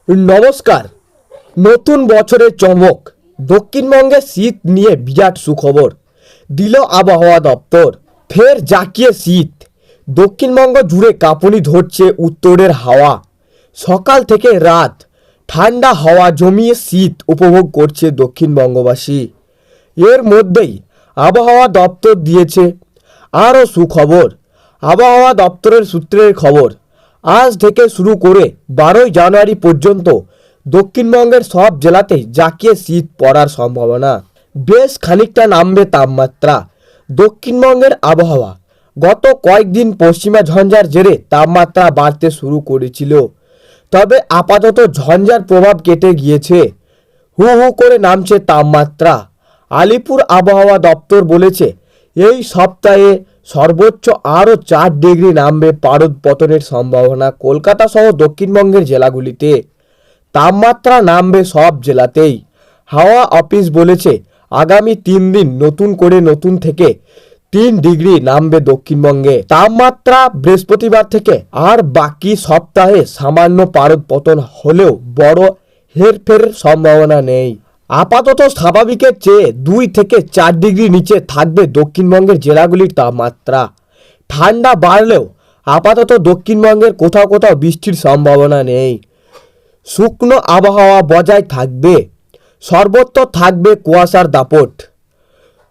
নমস্কার। নতুন বছরের চমক, দক্ষিণবঙ্গে শীত নিয়ে বিরাট সুখবর দিল আবহাওয়া দপ্তর। ফের জাঁকিয়ে শীত, দক্ষিণবঙ্গ জুড়ে কাঁপুনি ধরছে উত্তরের হাওয়া। সকাল থেকে রাত ঠান্ডা হাওয়া জমিয়ে শীত উপভোগ করছে দক্ষিণবঙ্গবাসী। এর মধ্যেই আবহাওয়া দপ্তর দিয়েছে আরও সুখবর। আবহাওয়া দপ্তরের সূত্রের খবর, আজ থেকে শুরু করে 12ই জানুয়ারি পর্যন্ত দক্ষিণবঙ্গের সব জেলাতেই জাঁকিয়ে শীত পড়ার সম্ভাবনা। বেশ খানিকটা নামবে তাপমাত্রা। দক্ষিণবঙ্গের আবহাওয়া গত কয়েকদিন পশ্চিমা ঝঞ্ঝার জেরে তাপমাত্রা বাড়তে শুরু করেছিল, তবে আপাতত ঝঞ্ঝার প্রভাব কেটে গিয়েছে। হু হু করে নামছে তাপমাত্রা। আলিপুর আবহাওয়া দপ্তর বলেছে, এই সপ্তাহে সর্বোচ্চ আরও 4 ডিগ্রি নামবে পারদ পতনের সম্ভাবনা কলকাতা সহ দক্ষিণবঙ্গের জেলাগুলিতে। তাপমাত্রা নামবে সব জেলাতেই। হাওয়া অফিস বলেছে, আগামী 3 দিন নতুন থেকে 3 ডিগ্রি নামবে দক্ষিণবঙ্গে তাপমাত্রা বৃহস্পতিবার থেকে। আর বাকি সপ্তাহে সামান্য পারদ পতন হলেও বড় হেরফেরের সম্ভাবনা নেই। আপাতত স্বাভাবিকের চেয়ে 2 থেকে 4 ডিগ্রি নিচে থাকবে দক্ষিণবঙ্গের জেলাগুলির তাপমাত্রা। ঠান্ডা বাড়লেও আপাতত দক্ষিণবঙ্গের কোথাও কোথাও বৃষ্টির সম্ভাবনা নেই। শুকনো আবহাওয়া বজায় থাকবে, সর্বত্র থাকবে কুয়াশার দাপট।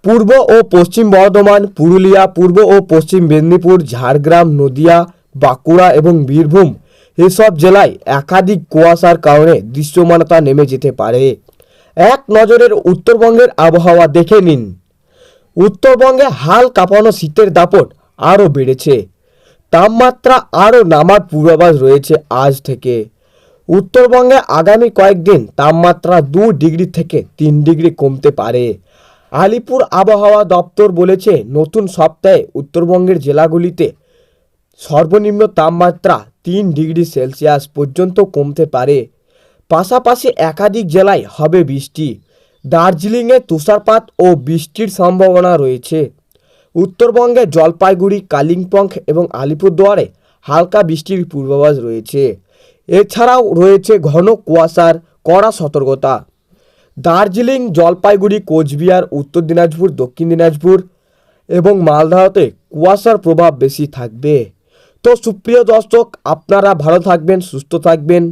পূর্ব ও পশ্চিম বর্ধমান, পুরুলিয়া, পূর্ব ও পশ্চিম মেদিনীপুর, ঝাড়গ্রাম, নদিয়া, বাঁকুড়া এবং বীরভূম এসব জেলায় একাধিক কুয়াশার কারণে দৃশ্যমানতা নেমে যেতে পারে। এক নজরের উত্তরবঙ্গের আবহাওয়া দেখে নিন। উত্তরবঙ্গে হাল কাঁপানো শীতের দাপট আরও বেড়েছে। তাপমাত্রা আরও নামার পূর্বাভাস রয়েছে আজ থেকে। উত্তরবঙ্গে আগামী কয়েকদিন তাপমাত্রা 2 ডিগ্রি থেকে 3 ডিগ্রি কমতে পারে। আলিপুর আবহাওয়া দপ্তর বলেছে, নতুন সপ্তাহে উত্তরবঙ্গের জেলাগুলিতে সর্বনিম্ন তাপমাত্রা 3 ডিগ্রি সেলসিয়াস পর্যন্ত কমতে পারে। পাশাপাশি একাধিক জেলায় হবে বৃষ্টি। দার্জিলিংয়ে তুষারপাত ও বৃষ্টির সম্ভাবনা রয়েছে। উত্তরবঙ্গে জলপাইগুড়ি, কালিম্পং এবং আলিপুরদুয়ারে হালকা বৃষ্টির পূর্বাভাস রয়েছে। এছাড়াও রয়েছে ঘন কুয়াশার কড়া সতর্কতা। দার্জিলিং, জলপাইগুড়ি, কোচবিহার, উত্তর দিনাজপুর, দক্ষিণ দিনাজপুর এবং মালদহতে কুয়াশার প্রভাব বেশি থাকবে। তো সুপ্রিয় দর্শক, আপনারা ভালো থাকবেন, সুস্থ থাকবেন,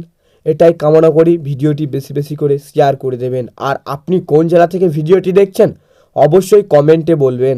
এটাই কামনা করি। ভিডিওটি বেশি বেশি করে শেয়ার করে দেবেন। আর আপনি কোন জেলা থেকে ভিডিওটি দেখছেন অবশ্যই কমেন্টে বলবেন।